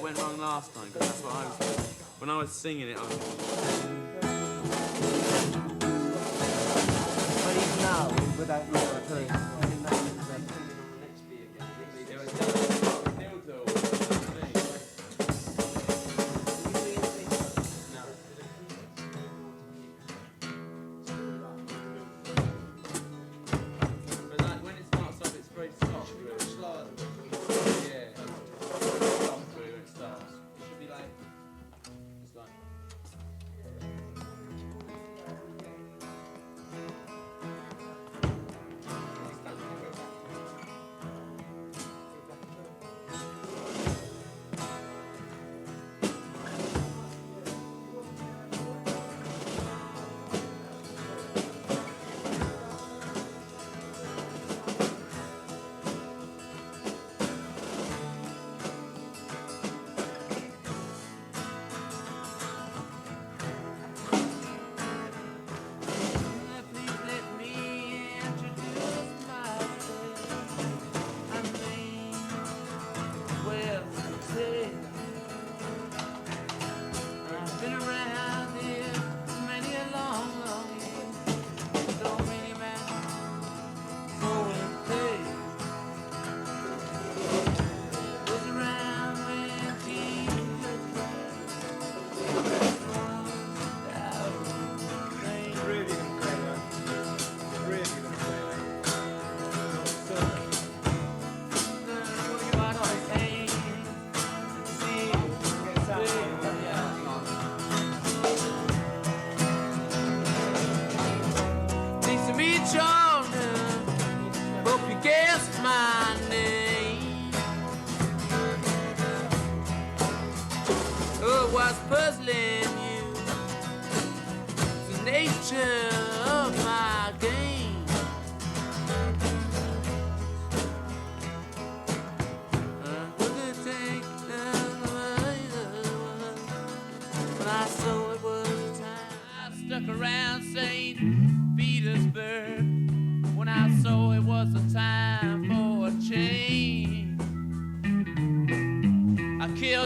what went wrong last time, because that's what I was doing. When I was singing it, I was... But even now, without telling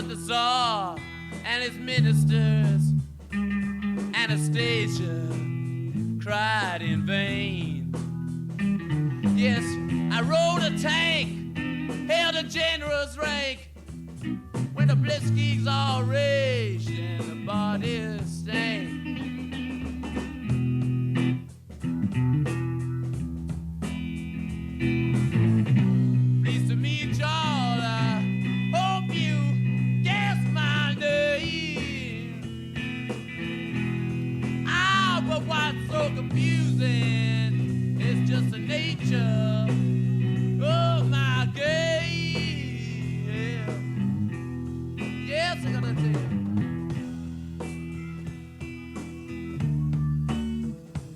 The Tsar and his ministers, Anastasia cried in vain. Yes, I rode a tank, held a general's rank, when the blitzkrieg's all raged and the bodies stank. Pleased to meet y'all, I hope you guess my name. Ah, but what's so confusing is just the nature of my game. Yeah. Yes, I gotta tell you.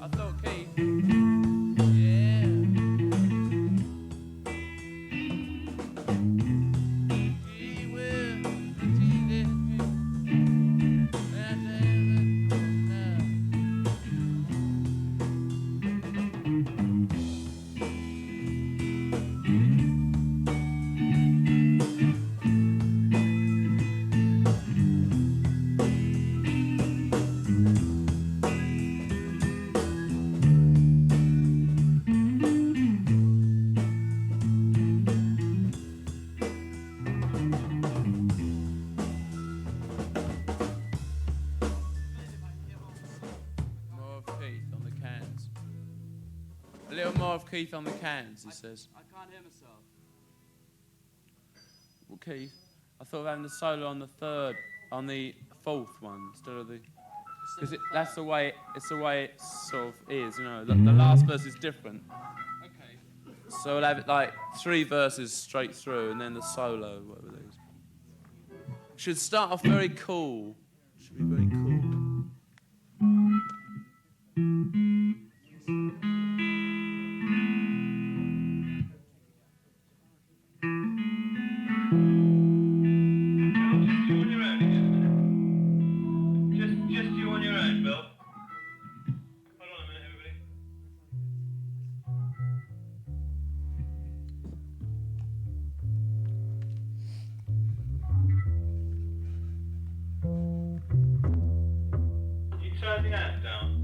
I thought, Kate. Yeah. Gee whiz, gee this, a little more of Keith on the cans, he says. I can't hear myself. Well, Keith, I thought of having the solo on the fourth one instead of the... Because that's the way, it's the way it sort of is, you know. The last verse is different. Okay. So we'll have it like 3 verses straight through and then the solo, whatever it is. Should start off very cool. Should be very cool. the amp down.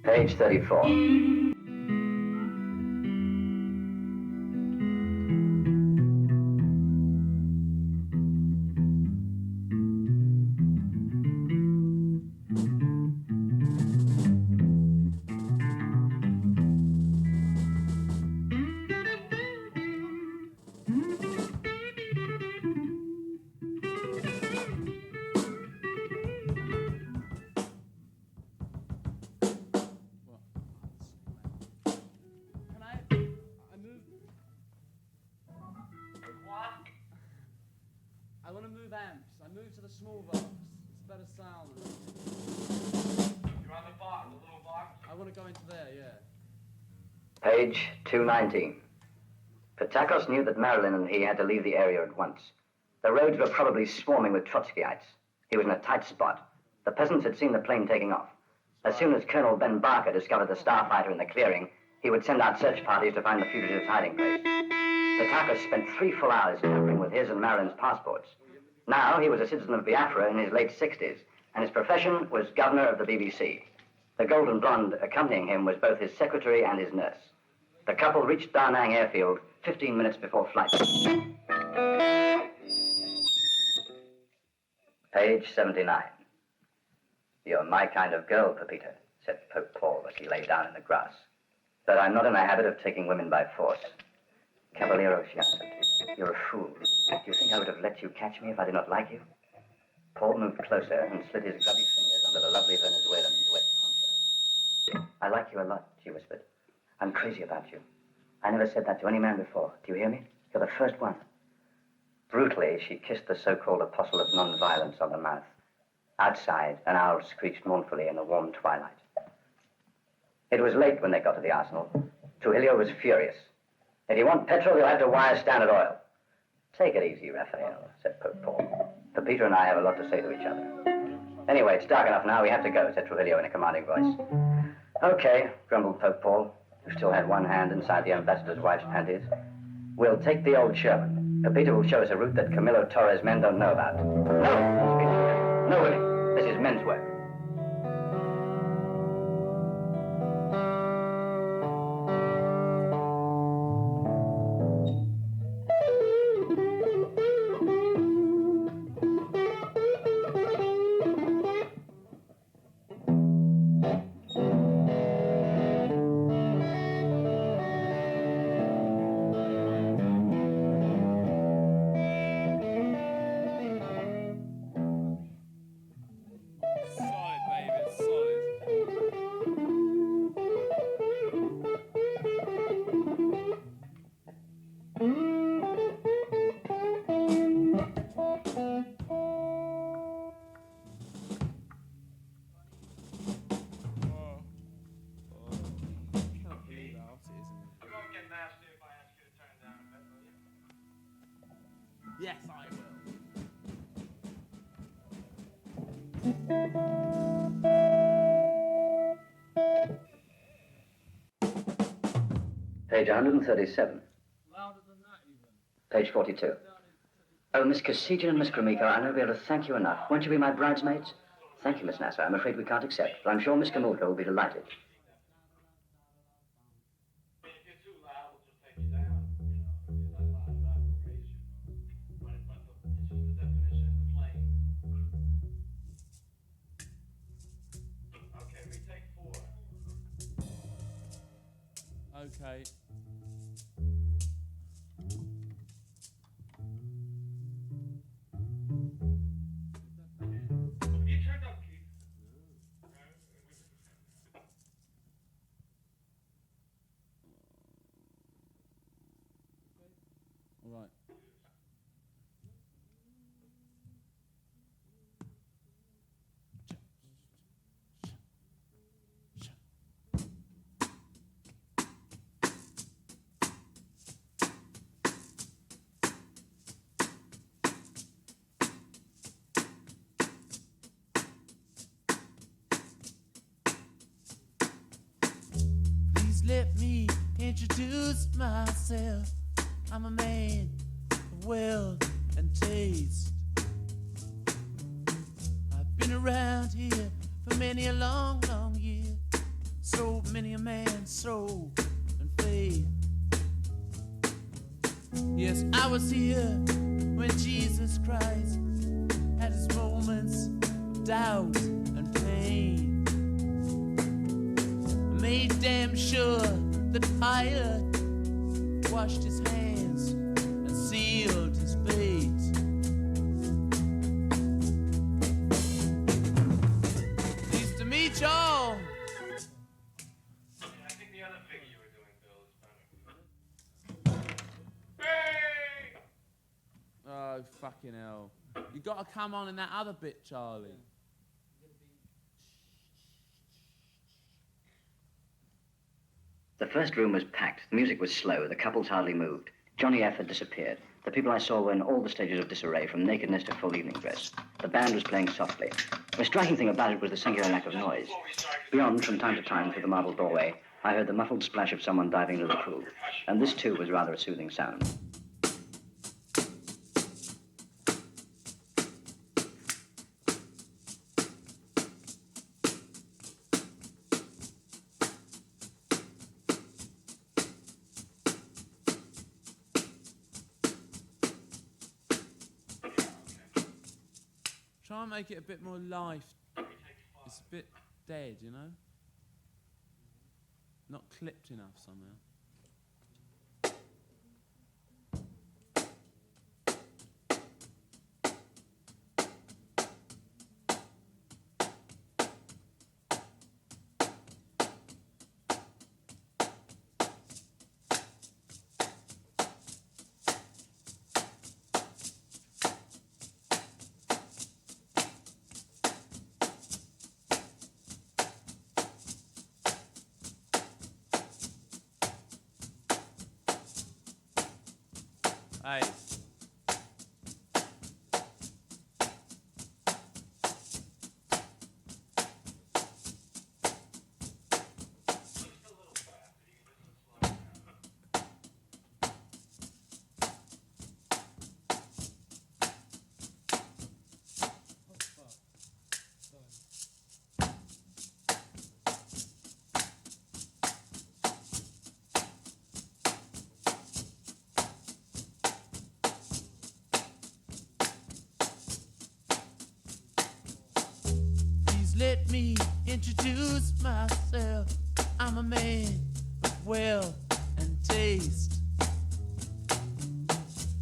Page 34. I want to move amps. I move to the small box. It's better sound. You're on the box, the little box? I want to go into there, yeah. Page 219. Patakos knew that Marilyn and he had to leave the area at once. The roads were probably swarming with Trotskyites. He was in a tight spot. The peasants had seen the plane taking off. As soon as Colonel Ben Barker discovered the starfighter in the clearing, he would send out search parties to find the fugitive's hiding place. Patakos spent 3 full hours tampering with his and Marilyn's passports. Now he was a citizen of Biafra in his late 60s, and his profession was governor of the BBC. The golden blonde accompanying him was both his secretary and his nurse. The couple reached Da Nang airfield 15 minutes before flight. Page 79. You're my kind of girl, Pepita, said Pope Paul as he lay down in the grass. But I'm not in the habit of taking women by force. Caballero, she answered, you're a fool. Do you think I would have let you catch me if I did not like you? Paul moved closer and slid his grubby fingers under the lovely Venezuelan wet poncho. I like you a lot, she whispered. I'm crazy about you. I never said that to any man before. Do you hear me? You're the first one. Brutally, she kissed the so-called apostle of non-violence on the mouth. Outside, an owl screeched mournfully in the warm twilight. It was late when they got to the arsenal. Trujillo was furious. If you want petrol, you'll have to wire Standard Oil. Take it easy, Raphael, said Pope Paul. Pepita and I have a lot to say to each other. Anyway, it's dark enough now. We have to go, said Trujillo in a commanding voice. Okay, grumbled Pope Paul, who still had one hand inside the ambassador's wife's panties. We'll take the old Sherman. Pepita will show us a route that Camilo Torres' men don't know about. No! No, Willie. This is men's work. Yes, I will. Page 137. Louder than that, even. Page 42. Oh, Miss Kosigian and Miss Gromiko, I'll never be able to thank you enough. Won't you be my bridesmaids? Thank you, Miss Nasser. I'm afraid we can't accept, but I'm sure Miss Kamulka will be delighted. Okay. You turned up, Keith. All right. introduce myself. I'm a man of wealth and taste. I've been around here for many a long, long year. So many a man's soul and faith. Yes, I was here when Jesus Christ had his moments of doubt and pain. I made damn sure that Pilate washed his hands and sealed his fate. Pleased to meet y'all. I think the other figure you were doing, Bill, is better. Hey! Oh, fucking hell. You gotta come on in that other bit, Charlie. The first room was packed. The music was slow. The couples hardly moved. Johnny F. had disappeared. The people I saw were in all the stages of disarray, from nakedness to full evening dress. The band was playing softly. The striking thing about it was the singular lack of noise. Beyond, from time to time, through the marble doorway, I heard the muffled splash of someone diving into the pool. And this, too, was rather a soothing sound. Try and make it a bit more life. It's a bit dead, you know? Not clipped enough somehow. Hey. Let me introduce myself. I'm a man of wealth and taste.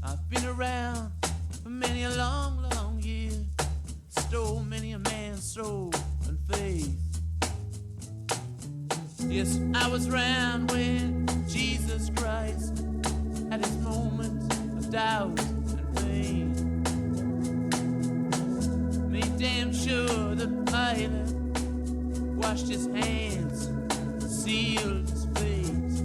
I've been around for many a long, long year. Stole many a man's soul and faith. Yes, I was round when Jesus Christ had his moments of doubt and pain. Made damn sure that Pilate washed his hands, sealed his fate.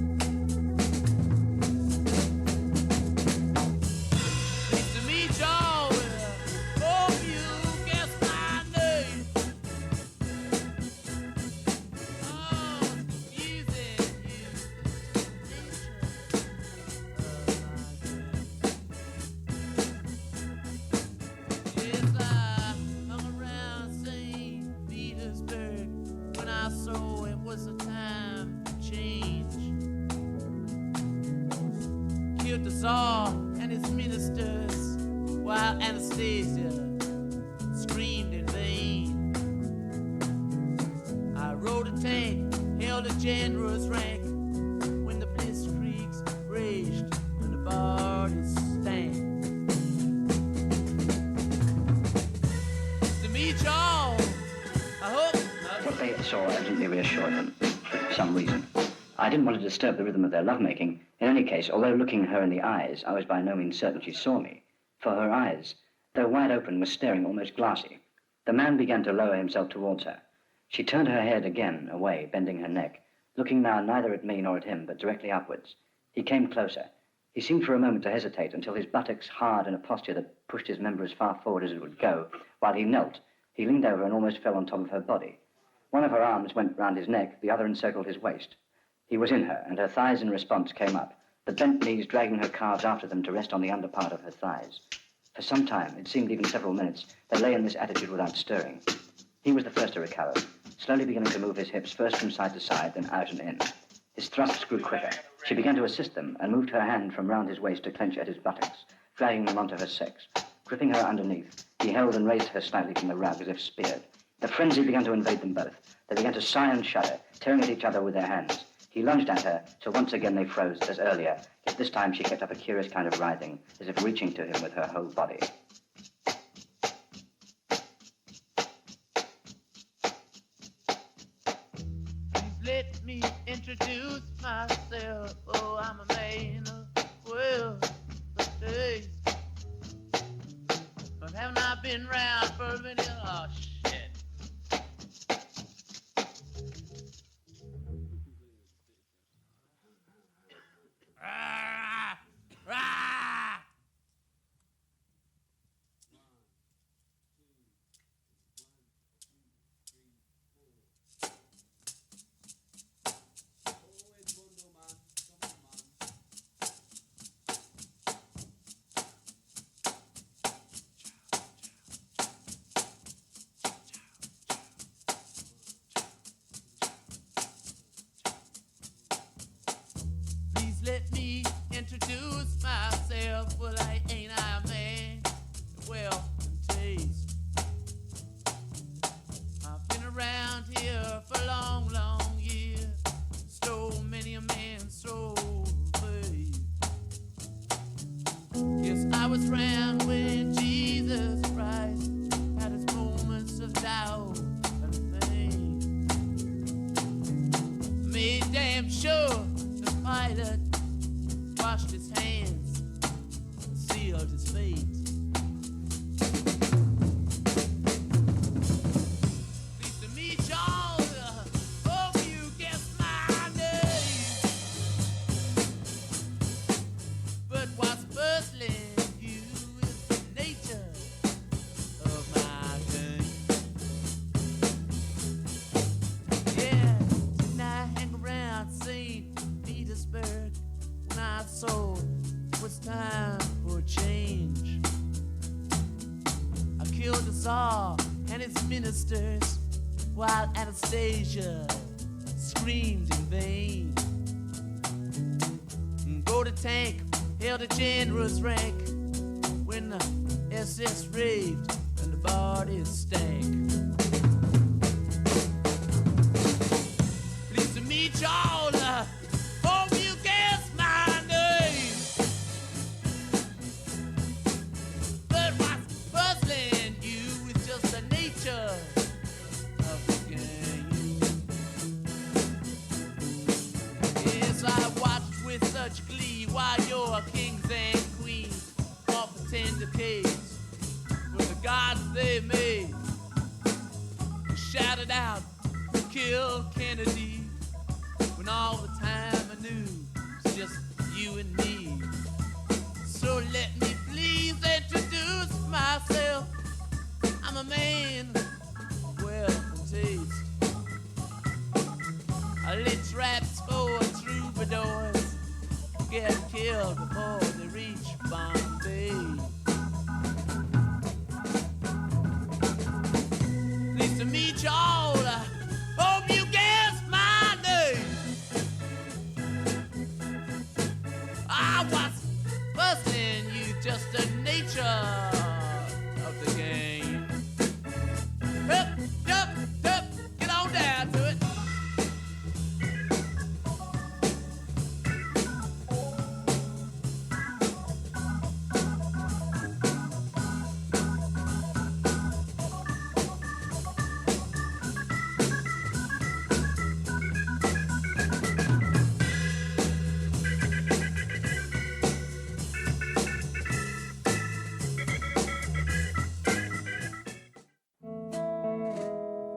Pleased to meet y'all. Hope you guess my name. Oh, music is nature of my yes, I hung around St. Petersburg when I saw it was a time for change. Killed the Tsar and his ministers while Anastasia screamed in vain. I rode a tank, held a generous rank when the blitzkriegs raged and the bodies stank. To meet y'all, I hope. What they saw evidently reassured them, for some reason. I didn't want to disturb the rhythm of their lovemaking. In any case, although looking her in the eyes, I was by no means certain she saw me, for her eyes, though wide open, were staring almost glassy. The man began to lower himself towards her. She turned her head again away, bending her neck, looking now neither at me nor at him, but directly upwards. He came closer. He seemed for a moment to hesitate until his buttocks hard in a posture that pushed his member as far forward as it would go. While he knelt, he leaned over and almost fell on top of her body. One of her arms went round his neck, the other encircled his waist. He was in her, and her thighs in response came up, the bent knees dragging her calves after them to rest on the under part of her thighs. For some time, it seemed even several minutes, they lay in this attitude without stirring. He was the first to recover, slowly beginning to move his hips first from side to side, then out and in. His thrusts grew quicker. She began to assist them and moved her hand from round his waist to clench at his buttocks, dragging them onto her sex. Gripping her underneath, he held and raised her slightly from the rug as if speared. The frenzy began to invade them both. They began to sigh and shudder, tearing at each other with their hands. He lunged at her, till once again they froze, as earlier, yet this time she kept up a curious kind of writhing, as if reaching to him with her whole body. Let me introduce myself. Oh, I'm a man of wealth of taste. But haven't I been round for a minute? Oh, shit. Rah, rah. Please let me introduce myself. Well, ain't I a man of wealth and taste? I've been around here for long, long years. Stole many a man's soul and faith. Yes, I was round when Jesus Christ had his moments of doubt and pain. Made damn sure the pilot washed his hands and sealed his fate. Pleased to meet y'all. Hope you guess my name. But what's puzzling you is the nature of my game. Yeah, didn't I hang around St. Petersburg when I saw it was time for a change? I killed the Tsar and his ministers while Anastasia screamed in vain. Go to tank, held a generous rank when the SS raved and the bodies stank. Pleased to meet y'all. Hope you guess my name. But what's puzzling you is just the nature of the game. Yes, I watched with such glee while your kings and queens fought for tender case for the gods they made. Shouted out, kill Kennedy, when all the time I knew it was just you and me. So let me please introduce myself. I'm a man of wealth and taste. I lit traps for troubadours, get killed before they reach Bombay. Pleased to meet y'all. Hope you guess my name. I was puzzling you, just the nature of the game. Hup, hup, hup, get on down to it.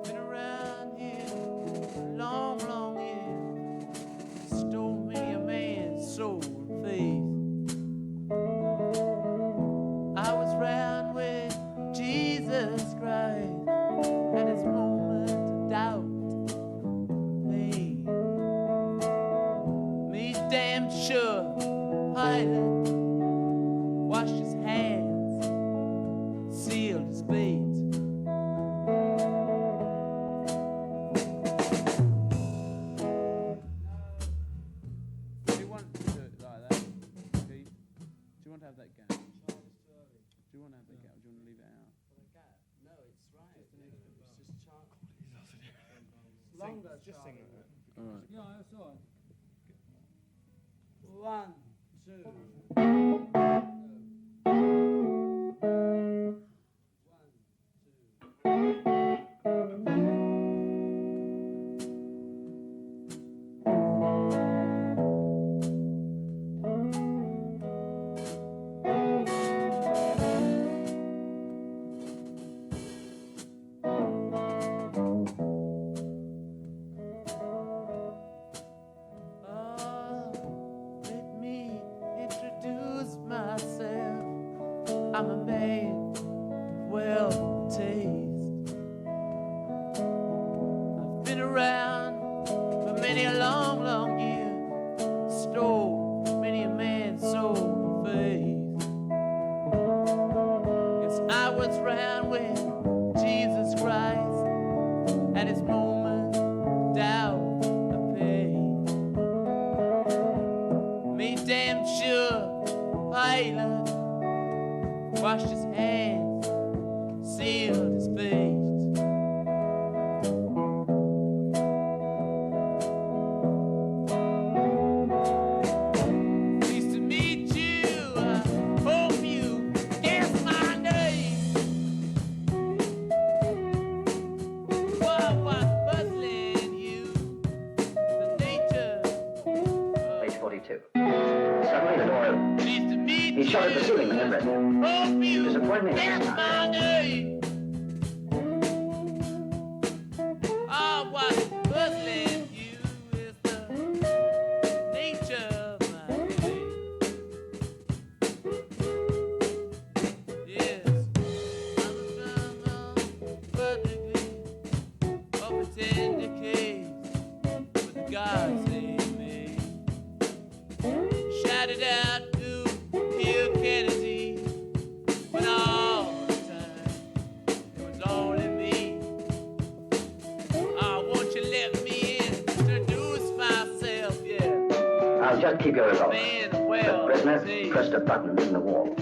Been around here a long, long year. Stole me a man's soul and faith. I was round with Jesus Christ at his moment of doubt, pain. Me damn sure pilot washed his hands, sealed his fate. Do you want to do it like that, Keith? Do you want to have that gap? Do you want to have that gap? Do you want to leave it out? No, it's right. It's just chant. Longer. Just sing it. All right. Yeah, that's all right. 1, 2. Let me introduce myself. I'm a man of well taste. I've been around for many a long, long year. Stole many a man's soul and faith. Yes, I was round when Jesus Christ at his moment doubt of pain. Me damn sure pilot washed his hands, sealed his fate. Pleased to meet you. I hope you guess my name. What's puzzling you? The nature. Page 42. Suddenly the door opened. Pleased to meet He shot at the you. ceiling and hit Redmond. Hope you Disappointment guess this time. my name. What's puzzling you is the nature of my fate. Yes, I'm a perfectly up a tender case with the gods they made. Shouted out to kill Kennedy when all the time it was only me. Won't you let me introduce myself? Yeah, I'll just keep your revolver. man, The well, prisoner see. pressed a button in the wall.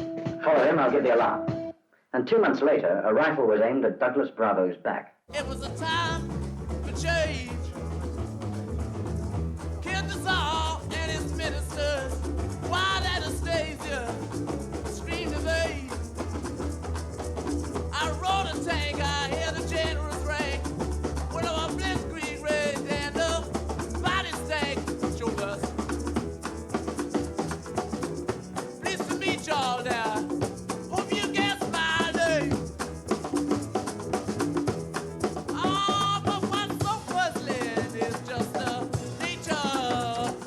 Follow him, I'll give the alarm. And 2 months later, a rifle was aimed at Douglas Bravo's back. It was a time for change. Killed the Tsar and his ministers. Wild Anastasia screamed of age. I rode a tank, I hear the general's rank. When I'm blitzkrieg raised and the body stank. Show us. Pleased to meet y'all now. Hope you guess my name. But what's so puzzling is just the nature of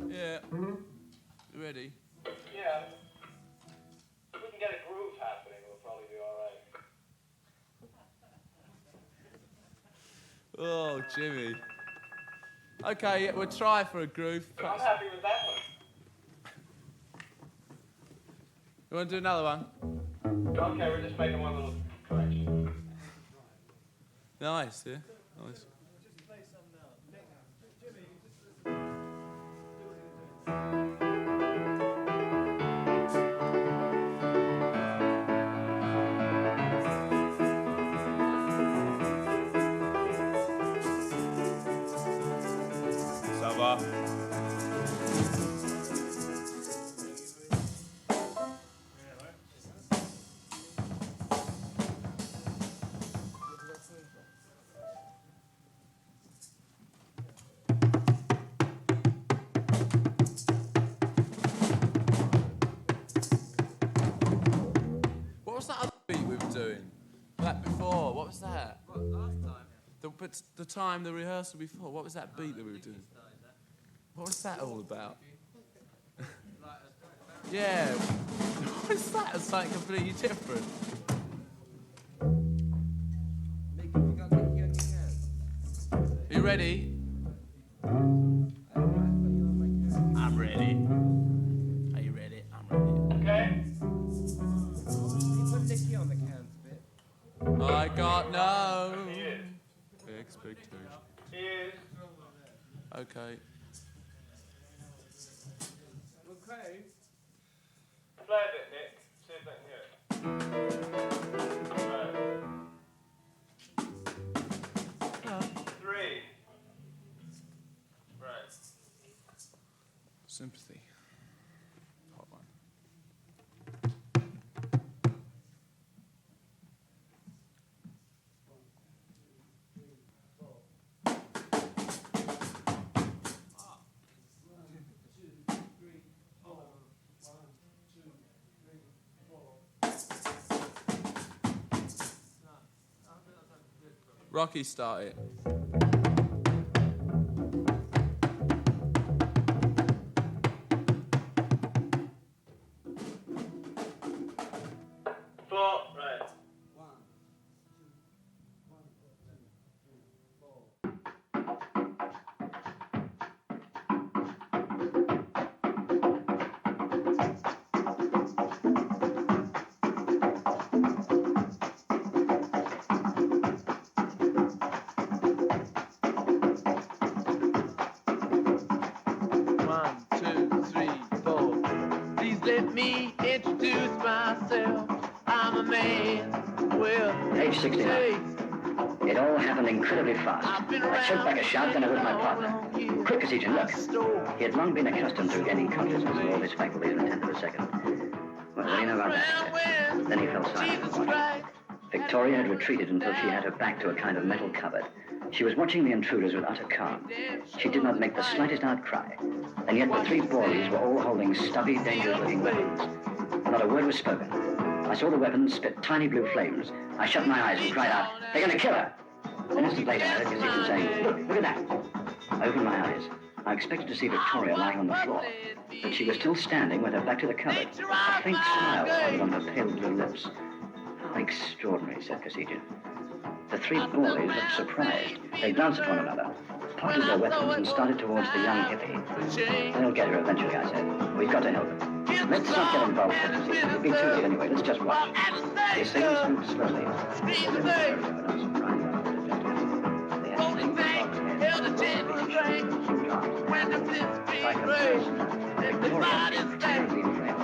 Yeah. You ready? Yeah. If we can get a groove happening, we'll probably be all right. Oh, Jimmy. Okay, yeah, we'll try for a groove. I'm happy with that one. You want to do another one? Okay, we're just making one little correction. Nice, yeah? Nice. Ça va? What was that other beat we were doing? That before, what was that? What, last time? The time, the rehearsal before, what was that beat that we were doing? What was that all about? Yeah. What was that? It's something completely different. Are you ready? I'm ready. Are you ready? I'm ready. Okay? I got no He is. expectation. He is. Okay. Okay. Play a bit, Nick. See if they can hear it. Right. 3. Right. Sympathy. Hot one. Rocky, start it. 4. Right. One, two, three, four. Please let me introduce myself. I'm a man with Page 69. taste. It all happened incredibly fast. I've been I choked back a around shout, then I was my partner. Quick as he can look. He had long been accustomed to gaining consciousness of all his faculties in a tenth of a second. Well, what do you know about that? He said. Then he fell silent. Jesus Christ. Victoria had retreated until she had her back to a kind of metal cupboard. She was watching the intruders with utter calm. She did not make the slightest outcry. And yet the 3 boys were all holding stubby, dangerous-looking weapons. Not a word was spoken. I saw the weapons spit tiny blue flames. I shut my eyes and cried out, "They're going to kill her!" An instant later, I heard Caesar saying, look at that." I opened my eyes. I expected to see Victoria lying on the floor, but she was still standing with her back to the cupboard. A faint smile hovered on her pale blue lips. "How extraordinary," said Caesar. The 3 boys looked surprised. They glanced at one another, parted their weapons, and started towards the young hippie. "They'll get her eventually," I said. "We've got to help them. Let's not get involved," said Caesar. "It'll be too late anyway. Let's just watch." The assailants moved slowly. As if they were surprised by what had just happened. They had huge arms, like a person. Victoria seemed terribly inflamed.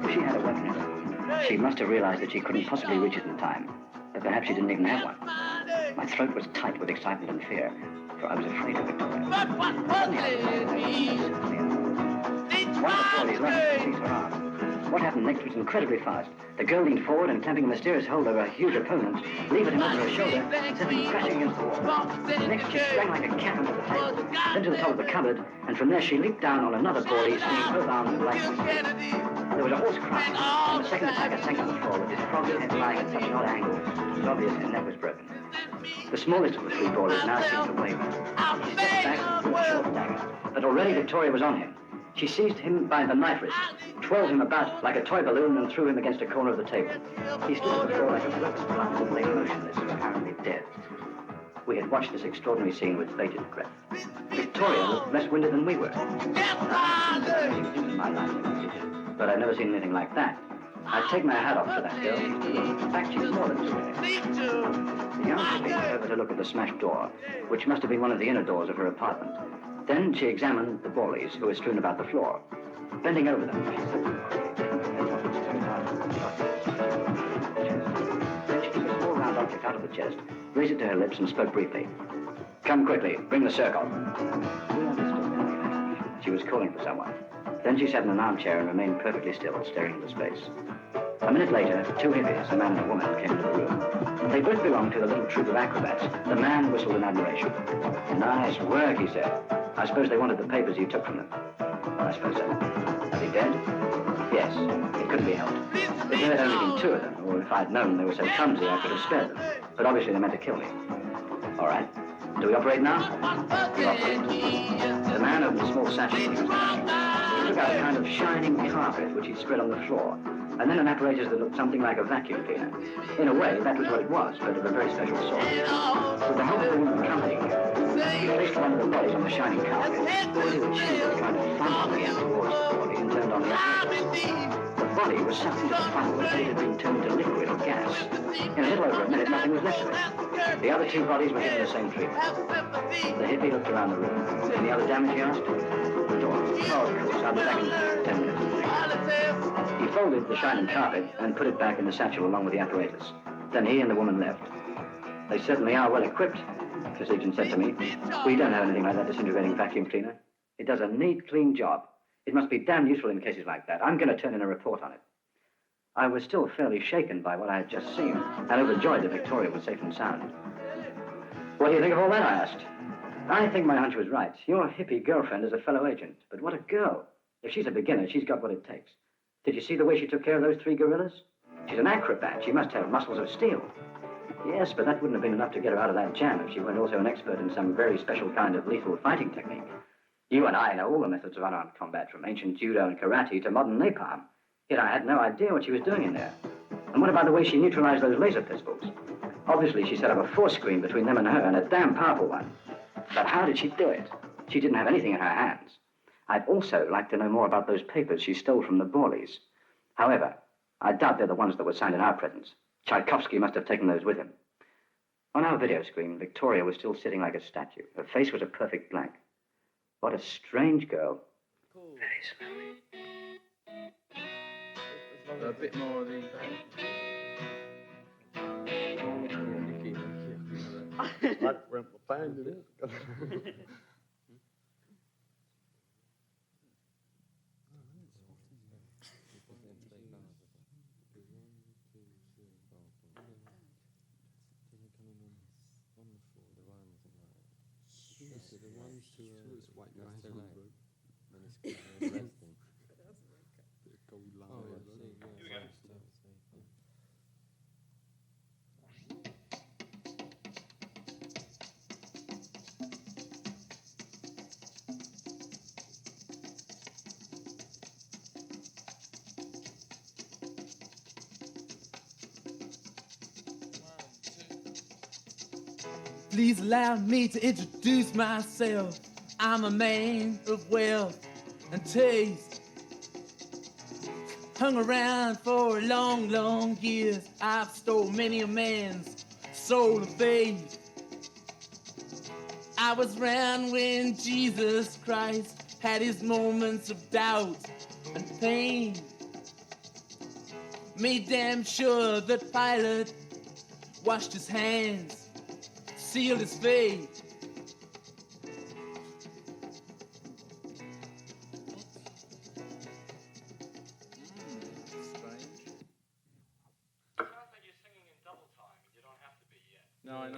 If she had a weapon in her hand, she must have realized that she couldn't possibly reach it in time. But perhaps she didn't even have one. My throat was tight with excitement and fear, for I was afraid of Victoria. what puzzling me. One of the boys ran to seize her arm. What happened next was incredibly fast. The girl leaned forward and, clamping a mysterious hold over a huge opponent, levered him over her shoulder, sent him crashing against the wall. Next, she sprang like a cat onto the table, then to the top of the cupboard, and from there she leaped down on another boy, swinging both arms like There was a hoarse cry, and the second attacker sank on the floor with his frog's head lying at such an odd angle. It was obvious his neck was broken. The smallest of the three brawlers now seemed to waver. He stepped back and threw a short dagger, but already Victoria was on him. She seized him by the knife wrist, twirled him about like a toy balloon, and threw him against a corner of the table. He stood on the floor like a broken plump and lay motionless, apparently dead. We had watched this extraordinary scene with bated breath. Victoria looked less winded than we were. In my life, but I'd never seen anything like that. I'd take my hat off to that girl. In fact, she's more than terrific. The young lady went over to look at the smashed door, which must have been one of the inner doors of her apartment. Then she examined the bawleys who were strewn about the floor. Bending over them, she said, then she took a small round object out of the chest, raised it to her lips, and spoke briefly. Come quickly, bring the circle. We understood. She was calling for someone. Then she sat in an armchair and remained perfectly still, staring into space. A minute later, two hippies, a man and a woman, came into the room. They both belonged to the little troupe of acrobats. The man whistled in admiration. Nice work, he said. I suppose they wanted the papers you took from them. I suppose so. Are they dead? Yes, it couldn't be helped. If there had only been two of them, or if I'd known they were so clumsy, I could have spared them. But obviously they meant to kill me. All right. Do we operate now? We operate. The man opened a small satchel he was carrying. He took out a kind of shining carpet which he spread on the floor, and then an apparatus that looked something like a vacuum cleaner. In a way, that was what it was, but of a very special sort. With the help of the woman accompanying him, he placed one of the bodies on the shining carpet, pointed the tube with a kind of funnel again towards the body, and turned on the apparatus. The body was sucked into the funnel as if it had been turned to liquid or gas. In a little over a minute, nothing was left of it. The other two bodies were given the same treatment. The hippie looked around the room. Any other damage, he asked? The door. Oh, of course. I'll be back in 10 minutes. He folded the shining carpet and put it back in the satchel along with the apparatus. Then he and the woman left. They certainly are well equipped, Physician said to me. We don't have anything like that disintegrating vacuum cleaner. It does a neat, clean job. It must be damn useful in cases like that. I'm going to turn in a report on it. I was still fairly shaken by what I had just seen, and overjoyed that Victoria was safe and sound. What do you think of all that, I asked. I think my hunch was right. Your hippie girlfriend is a fellow agent, but what a girl. If she's a beginner, she's got what it takes. Did you see the way she took care of those three gorillas? She's an acrobat. She must have muscles of steel. Yes, but that wouldn't have been enough to get her out of that jam if she weren't also an expert in some very special kind of lethal fighting technique. You and I know all the methods of unarmed combat, from ancient judo and karate to modern napalm. Yet I had no idea what she was doing in there. And what about the way she neutralized those laser pistols? Obviously, she set up a force screen between them and her, and a damn powerful one. But how did she do it? She didn't have anything in her hands. I'd also like to know more about those papers she stole from the Borleys. However, I doubt they're the ones that were signed in our presence. Tchaikovsky must have taken those with him. On our video screen, Victoria was still sitting like a statue. Her face was a perfect blank. What a strange girl. Cool. Very slowly. A bit more of the... Like rent the band, isn't it? Please allow me to introduce myself. I'm a man of wealth and taste. Hung around for a long, long years. I've stole many a man's soul of faith. I was around when Jesus Christ had his moments of doubt and pain. Made damn sure that Pilate washed his hands, sealed his fate.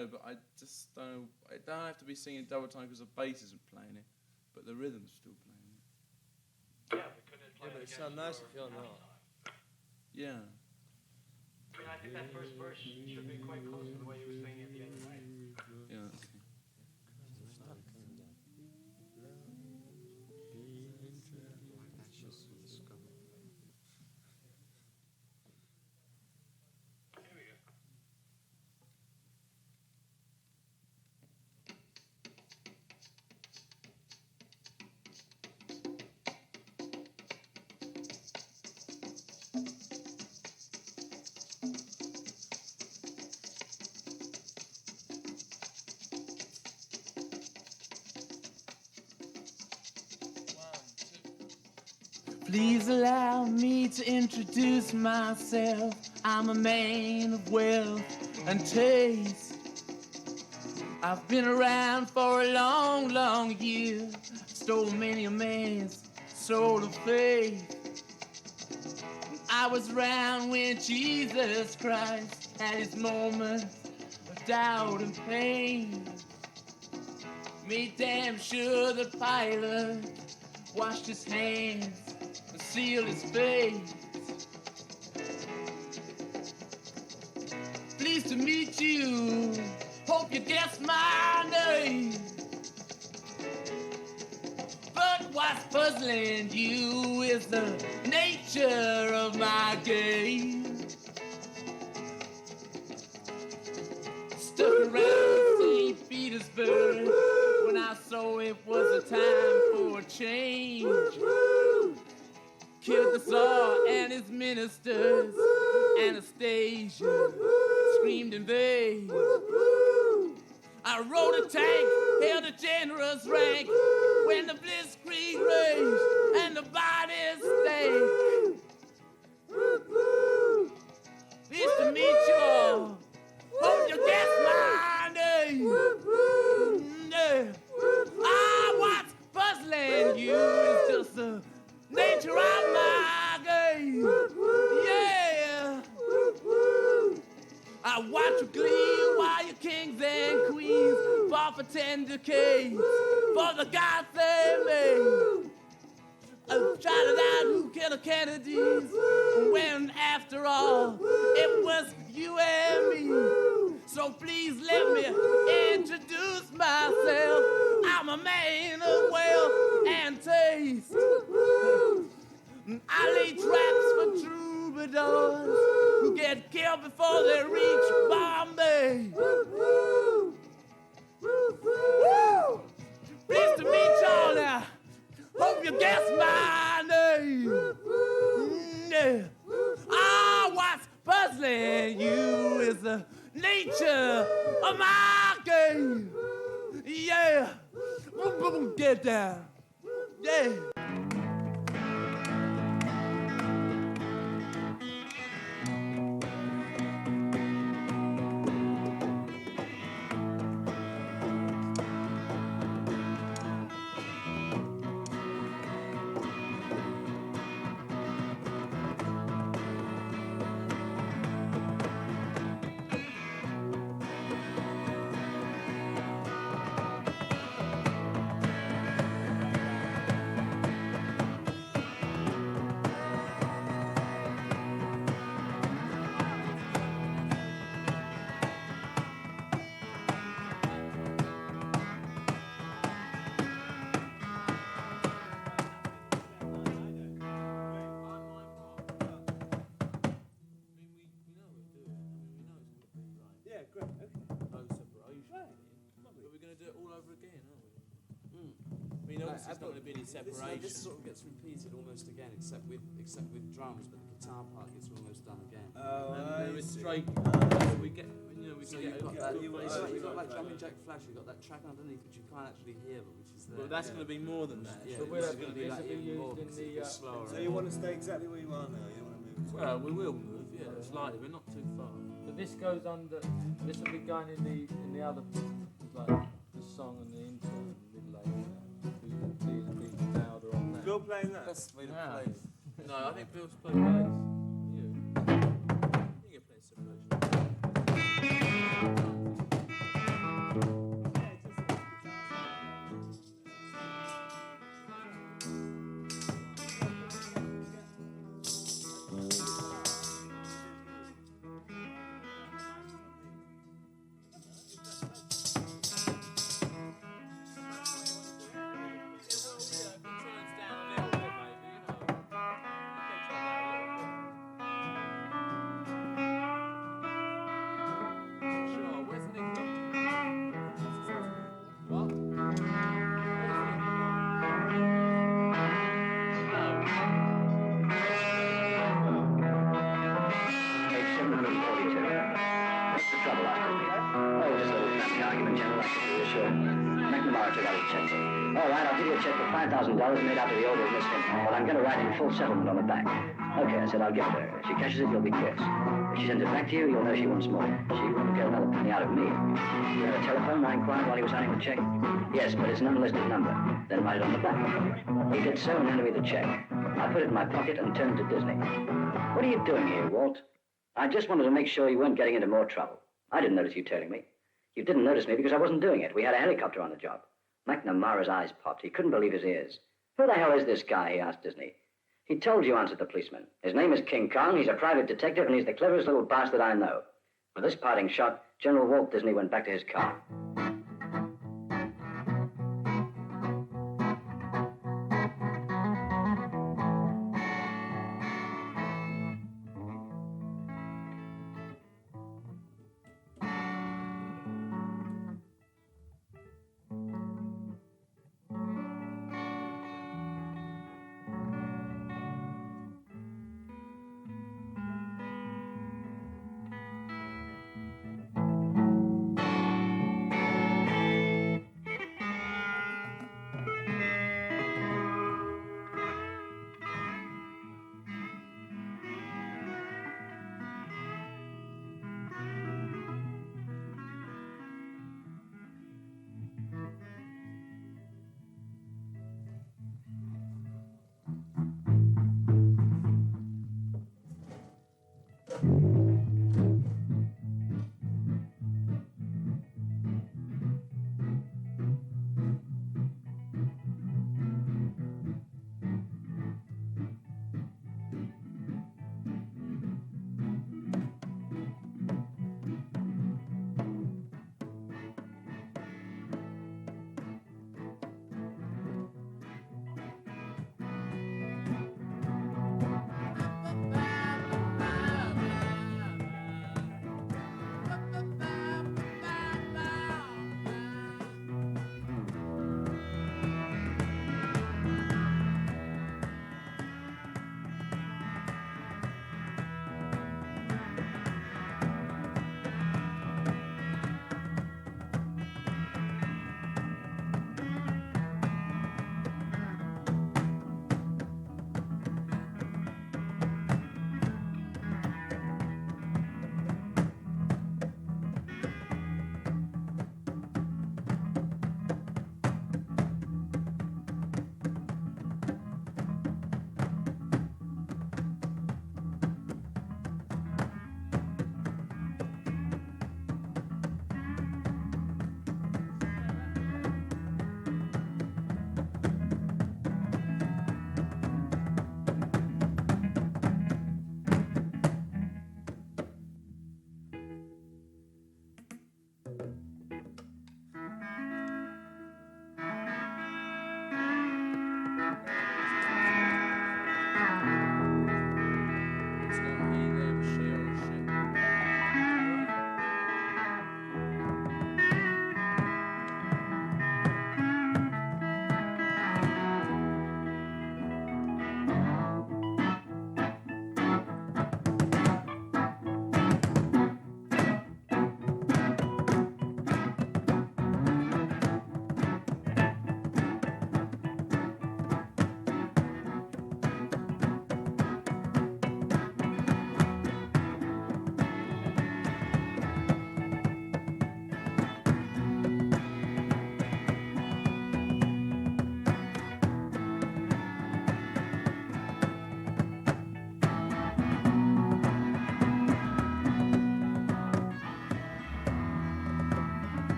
know, but I just don't know. I don't have to be singing double time because the bass isn't playing it, but the rhythm's still playing it. Yeah, but couldn't it play Yeah, but it against sounds nice your if you're not. time? Yeah. I mean, I think that first verse should be quite close to the way you were singing at the end of the night. Yeah. Okay. Here we go. Please allow me to introduce myself. I'm a man of wealth and taste. I've been around for a long, long year. Stole many a man's soul of faith. I was around when Jesus Christ had his moments of doubt and pain. Made damn sure that Pilate washed his hands and sealed his face. Pleased to meet you. Hope you guess my name. But what's puzzling you is the nature of my game. Stuck around St. Petersburg when I saw it was a time for a change. Killed the Tsar and his ministers. Anastasia screamed in vain. I rode a tank, held a generous rank when the blitzkrieg raged and the bodies stank. Pleased to meet you all. Hope you guess my name. Yeah. Ah, what's puzzling you is just the nature of my game. Yeah. I watch you gleam while your kings and queens fought for 10 decades for the gods they made. I shouted out who killed the Kennedys when after all it was you and me. So please let me introduce myself. I'm a man of wealth and taste. I lay traps for troubadours who get killed before they reach Bombay. Woo! Pleased to meet y'all now. Hope you guess my name. Yeah. Ah, what's puzzling you is the nature of my game. Yeah. Get down. Yeah. Yeah, great. Okay. No separation. But we're going to do it all over again, aren't we? I mean, obviously it's not going to be any separation. This sort of gets repeated almost again, except with drums, but the guitar part gets almost done again. Oh, And it's straight. We get, we So can you've get got a that. good You've bass. got like Jumping Jack Flash. You've got that track underneath, which you can't actually hear, but which is there. But that's going to be more than that. Yeah, But we'll it's have going to be this like will be even more used in because the, it's slower. So you want to stay exactly where you are now? You don't want to move? Well, we will move, yeah, slightly. We're not too far. So this goes under. This will be going in the other, like the song and the intro and middle eight. These will be louder on that. Bill playing that? That's the way to Yeah. play it. No, I think Bill's playing bass. You can play separation. right, I'll give you a check for $5,000 made out of the order of Miss Hinton, but I'm going to write in full settlement on the back. Okay, I said I'll give it to her. If she cashes it, you'll be quits. If she sends it back to you, you'll know she wants more. She won't get another penny out of me. You had a telephone, I inquired while he was signing the check. Yes, but it's an unlisted number. Then write it on the back. He did so and handed me the check. I put it in my pocket and turned to Disney. What are you doing here, Walt? I just wanted to make sure you weren't getting into more trouble. I didn't notice you tailing me. You didn't notice me because I wasn't doing it. We had a helicopter on the job. McNamara's eyes popped. He couldn't believe his ears. Who the hell is this guy, he asked Disney. He told you, answered the policeman. His name is King Kong. He's a private detective, and he's the cleverest little bastard I know. With this parting shot, General Walt Disney went back to his car.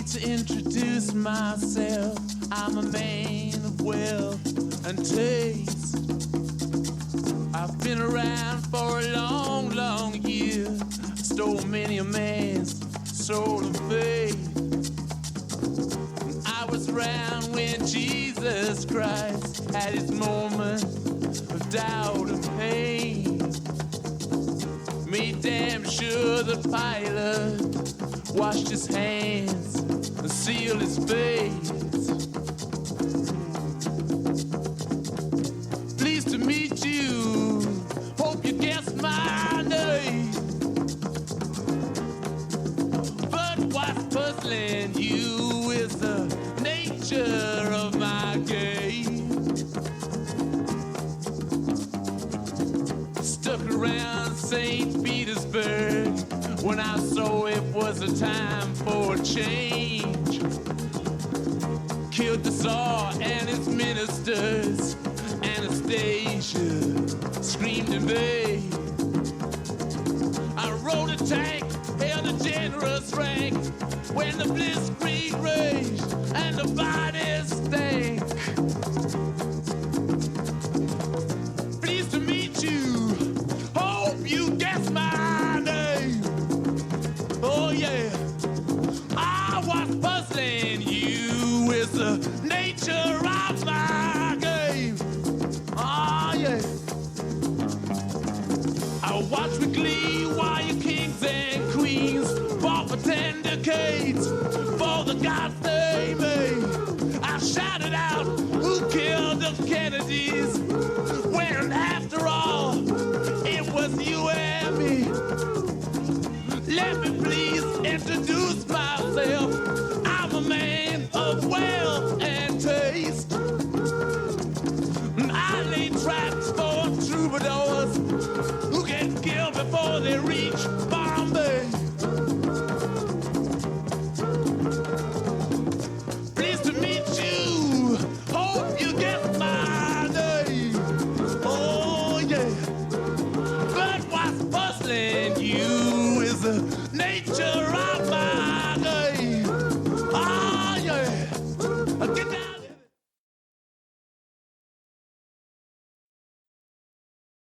need to introduce myself. I'm a man of wealth and taste. I've been around for a long, long year. Stole many a man's soul and faith. I was around when Jesus Christ had his moment of doubt and pain. Made damn sure the pilot washed his hands and sealed his face. Pleased to meet you, hope you guessed my name. But what's puzzling you is the nature of my game. Stuck around St. Petersburg when I saw it was a time for a change. Killed the Tsar and his ministers. Anastasia screamed in vain. I rode a tank, held a generous rank when the blitzkrieg raged and the bodies stank. Pleased to meet you, hope you guess my name. Oh yeah, I was puzzling you with the nature of my game. Oh yeah, I watch with glee while your kings and queens fought for 10 decades for the gods they made. I shouted out, who killed the Kennedys? When after all, it was you and me. Let me please introduce myself. I'm a man of wealth and taste. I lay traps for troubadours who get killed before they reach Bombay. Pleased to meet you, hope you get my name. Oh yeah, but what's puzzling you is the nature